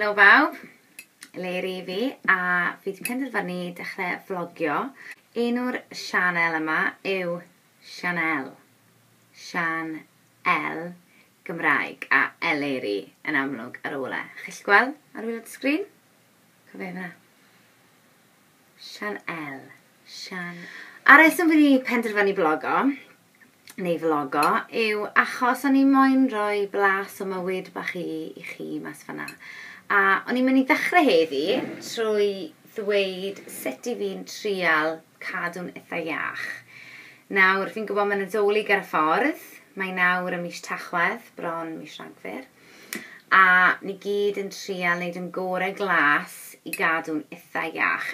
Helo bawb, Leri fi, a fi wedi penderfynu dechrau flogio. Enw'r Sian'el yma yw Sian'el. Sian'el Gymraeg a Eleri yn amlwg ar ôl e. Chi'n gweld ar ôl y sgrin? Cofio fyna. Sian'el. A reswm fi wedi penderfynu blogo, neu vlogo, yw achos o'n i moyn rhoi blas o mywyd bach i chi mas fanna. A o'n i'n mynd i ddechrau heddi trwy ddweud sut i fi'n trial cadw'n eitha iach. Nawr, fi'n gwybod mae'n nadolig ar y ffordd. Mae nawr ym mis Tachwedd, bron mis Rhagfyr. A ni gyd yn trial wneud yn gorau glas i gadw'n eitha iach,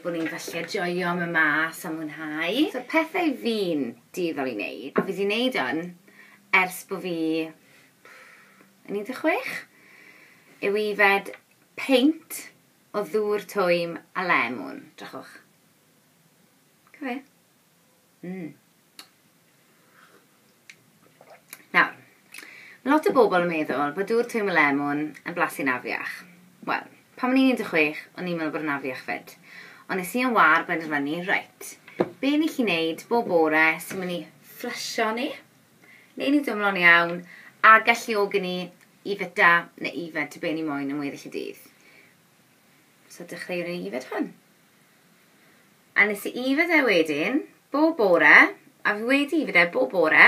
bod ni'n falle joio am y mas a mwynhau. So pethau fi'n dueddol i wneud, a fi wedi wneud hwn ers bod fi yn 16, yw ifed peint o ddŵr twym a lemwn. Drachwch. Cofio? Nawr, mae lot o bobl yn meddwl bod dŵr twym a lemwn yn blasu'n afiach. Wel, pan o'n i'n 16, o'n i'n meddwl bod yn afiach fyd. Ond nes i yn war benderfynu, reit, be ni chi'n neud bob bore sy'n mynd i fflysio ni, neu ni dymlo'n iawn, a galluogi ni i fyta neu ifed ty be ni moyn yn weddill y dydd. So dechreuwn ni ifed hwn. A nes i ifed e wedyn, bob bore, a fi wedi ifed e bob bore,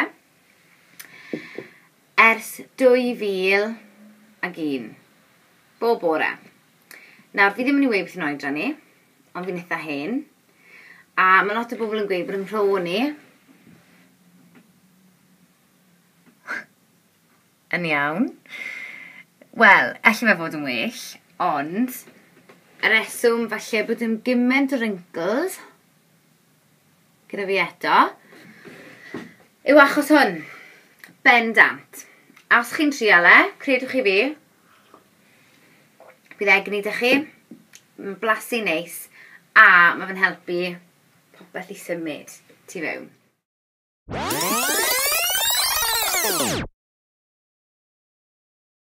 ers 2001. Bob bore. Nawr, fi ddim yn ei weid beth yn oedran ni, ond fi'n eitha hen. A mae lot o bobl yn gweud bod yn rho ni. Yn iawn. Wel, allu fe fod yn well, ond y reswm falle bod yn gymaint o wrinkles, gyda fi eto, yw achos hwn, bendant. A os chi'n trial e, credwch chi fi, bydd egni ydych chi, mae'n blasu neis, a mae fe'n helpu popeth i symud tu fewn.